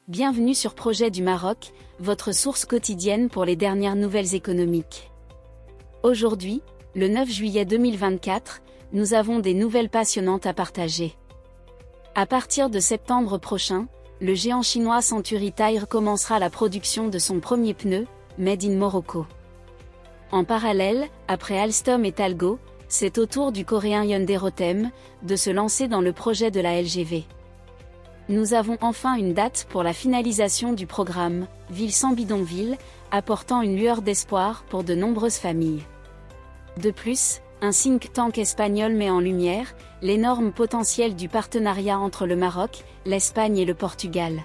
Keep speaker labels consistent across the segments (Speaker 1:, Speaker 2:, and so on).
Speaker 1: Bienvenue sur Projet du Maroc, votre source quotidienne pour les dernières nouvelles économiques. Aujourd'hui, le 9 juillet 2024, nous avons des nouvelles passionnantes à partager. À partir de septembre prochain, le géant chinois Century Tire commencera la production de son premier pneu, Made in Morocco. En parallèle, après Alstom et Talgo, c'est au tour du coréen Hyundai Rotem de se lancer dans le projet de la LGV. Nous avons enfin une date pour la finalisation du programme « Ville sans bidonville », apportant une lueur d'espoir pour de nombreuses familles. De plus, un think tank espagnol met en lumière l'énorme potentiel du partenariat entre le Maroc, l'Espagne et le Portugal.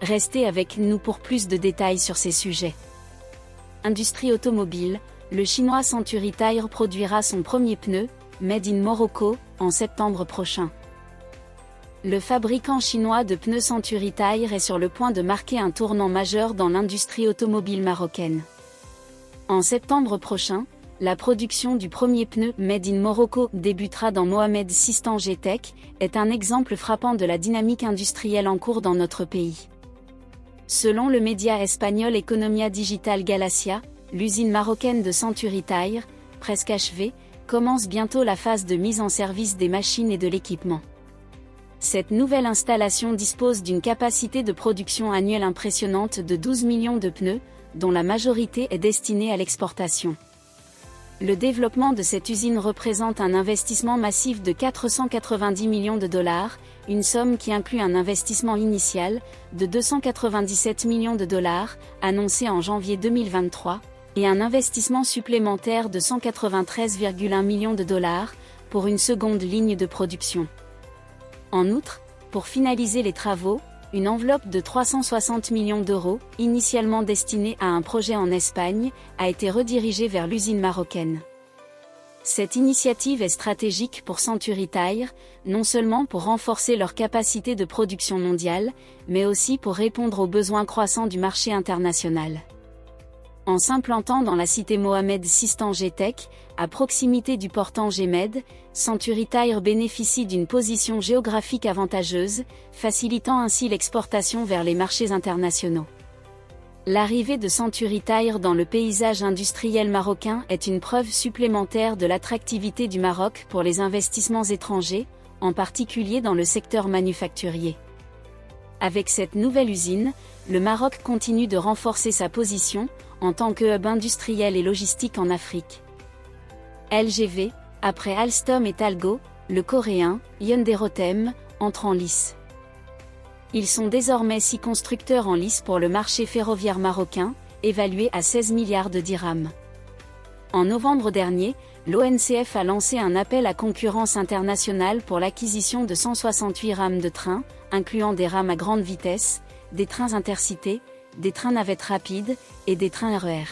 Speaker 1: Restez avec nous pour plus de détails sur ces sujets. Industrie automobile, le chinois Century Tire produira son premier pneu, Made in Morocco, en septembre prochain. Le fabricant chinois de pneus Century Tire est sur le point de marquer un tournant majeur dans l'industrie automobile marocaine. En septembre prochain, la production du premier pneu Made in Morocco débutera dans Mohamed VI Tanger Tech, est un exemple frappant de la dynamique industrielle en cours dans notre pays. Selon le média espagnol Economia Digital Galacia, l'usine marocaine de Century Tire, presque achevée, commence bientôt la phase de mise en service des machines et de l'équipement. Cette nouvelle installation dispose d'une capacité de production annuelle impressionnante de 12 millions de pneus, dont la majorité est destinée à l'exportation. Le développement de cette usine représente un investissement massif de 490 millions de dollars, une somme qui inclut un investissement initial de 297 millions de dollars, annoncé en janvier 2023, et un investissement supplémentaire de 193,1 millions de dollars, pour une seconde ligne de production. En outre, pour finaliser les travaux, une enveloppe de 360 millions d'euros, initialement destinée à un projet en Espagne, a été redirigée vers l'usine marocaine. Cette initiative est stratégique pour Century Tire, non seulement pour renforcer leur capacité de production mondiale, mais aussi pour répondre aux besoins croissants du marché international. En s'implantant dans la cité Mohamed VI Tanger Tech, à proximité du port Tanger Med, Century Tire bénéficie d'une position géographique avantageuse, facilitant ainsi l'exportation vers les marchés internationaux. L'arrivée de Century Tire dans le paysage industriel marocain est une preuve supplémentaire de l'attractivité du Maroc pour les investissements étrangers, en particulier dans le secteur manufacturier. Avec cette nouvelle usine, le Maroc continue de renforcer sa position en tant que hub industriel et logistique en Afrique. LGV, après Alstom et Talgo, le coréen Hyundai Rotem entre en lice. Ils sont désormais 6 constructeurs en lice pour le marché ferroviaire marocain, évalué à 16 milliards de dirhams. En novembre dernier, l'ONCF a lancé un appel à concurrence internationale pour l'acquisition de 168 rames de train, incluant des rames à grande vitesse, des trains intercités, des trains navettes rapides, et des trains RER.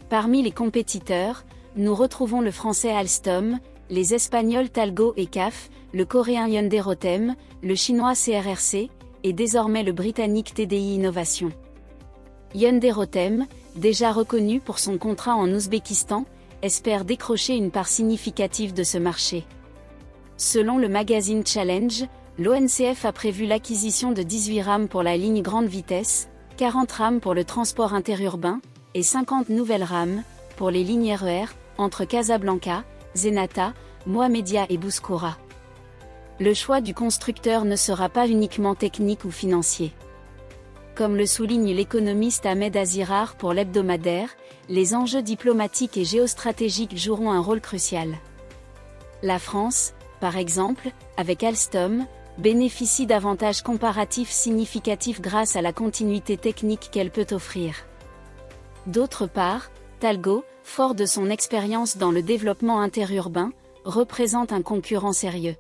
Speaker 1: Parmi les compétiteurs, nous retrouvons le français Alstom, les espagnols Talgo et CAF, le coréen Hyundai Rotem, le chinois CRRC, et désormais le britannique TDI Innovation. Hyundai Rotem, déjà reconnu pour son contrat en Ouzbékistan, espère décrocher une part significative de ce marché. Selon le magazine Challenge, l'ONCF a prévu l'acquisition de 18 rames pour la ligne grande vitesse, 40 rames pour le transport interurbain, et 50 nouvelles rames, pour les lignes RER, entre Casablanca, Zenata, Mohamedia et Bouskoura. Le choix du constructeur ne sera pas uniquement technique ou financier. Comme le souligne l'économiste Ahmed Azirar pour l'hebdomadaire, les enjeux diplomatiques et géostratégiques joueront un rôle crucial. La France, par exemple, avec Alstom, bénéficie d'avantages comparatifs significatifs grâce à la continuité technique qu'elle peut offrir. D'autre part, Talgo, fort de son expérience dans le développement interurbain, représente un concurrent sérieux.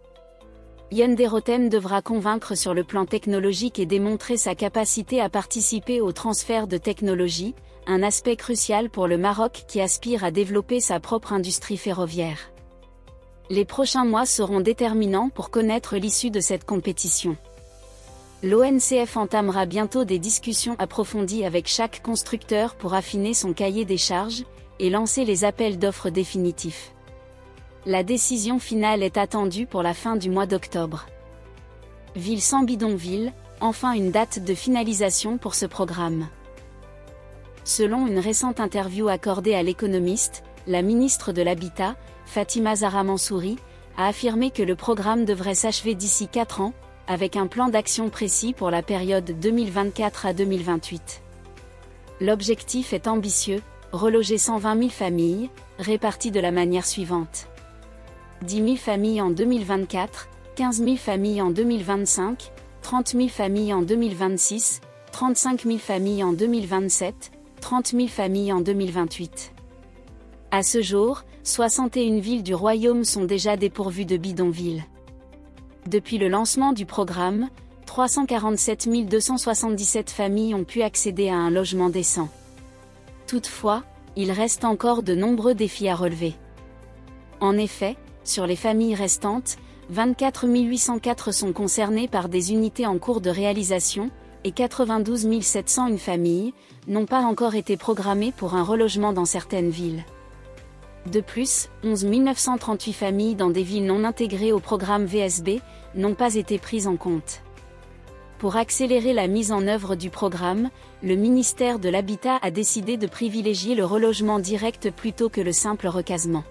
Speaker 1: Hyundai Rotem devra convaincre sur le plan technologique et démontrer sa capacité à participer au transfert de technologie, un aspect crucial pour le Maroc qui aspire à développer sa propre industrie ferroviaire. Les prochains mois seront déterminants pour connaître l'issue de cette compétition. L'ONCF entamera bientôt des discussions approfondies avec chaque constructeur pour affiner son cahier des charges et lancer les appels d'offres définitifs. La décision finale est attendue pour la fin du mois d'octobre. Ville sans bidonville, enfin une date de finalisation pour ce programme. Selon une récente interview accordée à l'Économiste, la ministre de l'Habitat, Fatima Zahra Mansouri, a affirmé que le programme devrait s'achever d'ici 4 ans, avec un plan d'action précis pour la période 2024 à 2028. L'objectif est ambitieux, reloger 120 000 familles, réparties de la manière suivante. 10 000 familles en 2024, 15 000 familles en 2025, 30 000 familles en 2026, 35 000 familles en 2027, 30 000 familles en 2028. À ce jour, 61 villes du royaume sont déjà dépourvues de bidonvilles. Depuis le lancement du programme, 347 277 familles ont pu accéder à un logement décent. Toutefois, il reste encore de nombreux défis à relever. En effet, sur les familles restantes, 24 804 sont concernées par des unités en cours de réalisation, et 92 701 familles n'ont pas encore été programmées pour un relogement dans certaines villes. De plus, 11 938 familles dans des villes non intégrées au programme VSB n'ont pas été prises en compte. Pour accélérer la mise en œuvre du programme, le ministère de l'Habitat a décidé de privilégier le relogement direct plutôt que le simple recasement.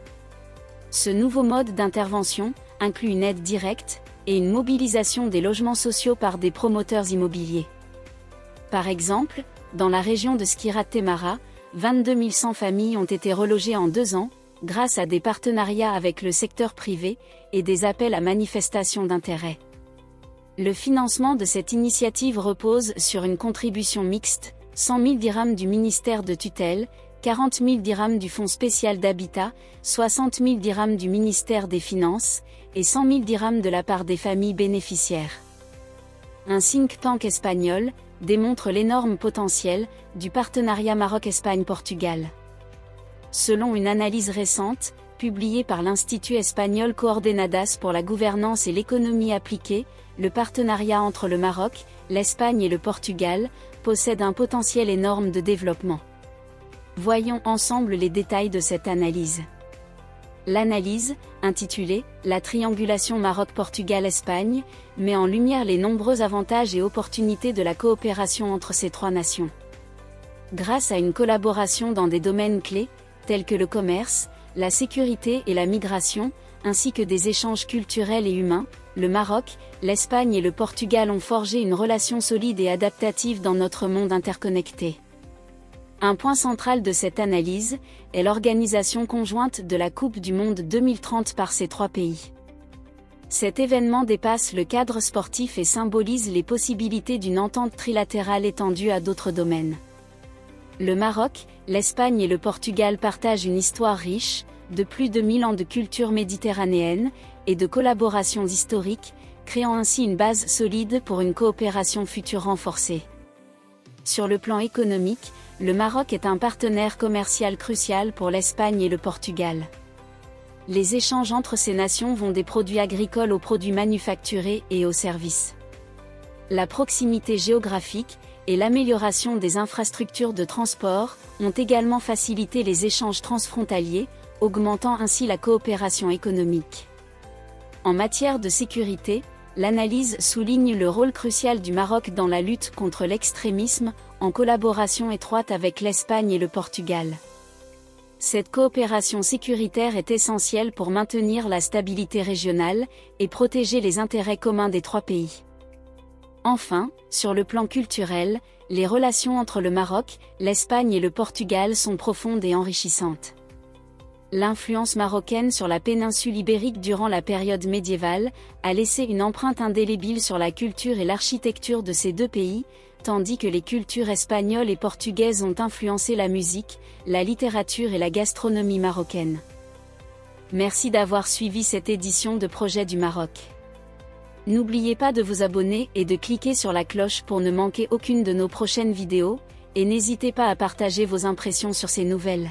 Speaker 1: Ce nouveau mode d'intervention inclut une aide directe et une mobilisation des logements sociaux par des promoteurs immobiliers. Par exemple, dans la région de Skhirat-Temara, 22 100 familles ont été relogées en 2 ans, grâce à des partenariats avec le secteur privé et des appels à manifestation d'intérêt. Le financement de cette initiative repose sur une contribution mixte, 100 000 dirhams du ministère de tutelle, 40 000 dirhams du Fonds spécial d'habitat, 60 000 dirhams du ministère des Finances, et 100 000 dirhams de la part des familles bénéficiaires. Un think tank espagnol démontre l'énorme potentiel du partenariat Maroc-Espagne-Portugal. Selon une analyse récente, publiée par l'Institut espagnol Coordenadas pour la gouvernance et l'économie appliquée, le partenariat entre le Maroc, l'Espagne et le Portugal possède un potentiel énorme de développement. Voyons ensemble les détails de cette analyse. L'analyse, intitulée « La triangulation Maroc-Portugal-Espagne », met en lumière les nombreux avantages et opportunités de la coopération entre ces 3 nations. Grâce à une collaboration dans des domaines clés, tels que le commerce, la sécurité et la migration, ainsi que des échanges culturels et humains, le Maroc, l'Espagne et le Portugal ont forgé une relation solide et adaptative dans notre monde interconnecté. Un point central de cette analyse est l'organisation conjointe de la Coupe du Monde 2030 par ces 3 pays. Cet événement dépasse le cadre sportif et symbolise les possibilités d'une entente trilatérale étendue à d'autres domaines. Le Maroc, l'Espagne et le Portugal partagent une histoire riche, de plus de 1000 ans de culture méditerranéenne, et de collaborations historiques, créant ainsi une base solide pour une coopération future renforcée. Sur le plan économique, le Maroc est un partenaire commercial crucial pour l'Espagne et le Portugal. Les échanges entre ces nations vont des produits agricoles aux produits manufacturés et aux services. La proximité géographique et l'amélioration des infrastructures de transport ont également facilité les échanges transfrontaliers, augmentant ainsi la coopération économique. En matière de sécurité, l'analyse souligne le rôle crucial du Maroc dans la lutte contre l'extrémisme, en collaboration étroite avec l'Espagne et le Portugal. Cette coopération sécuritaire est essentielle pour maintenir la stabilité régionale et protéger les intérêts communs des 3 pays. Enfin, sur le plan culturel, les relations entre le Maroc, l'Espagne et le Portugal sont profondes et enrichissantes. L'influence marocaine sur la péninsule ibérique durant la période médiévale a laissé une empreinte indélébile sur la culture et l'architecture de ces 2 pays, tandis que les cultures espagnoles et portugaises ont influencé la musique, la littérature et la gastronomie marocaine. Merci d'avoir suivi cette édition de Projet du Maroc. N'oubliez pas de vous abonner et de cliquer sur la cloche pour ne manquer aucune de nos prochaines vidéos, et n'hésitez pas à partager vos impressions sur ces nouvelles.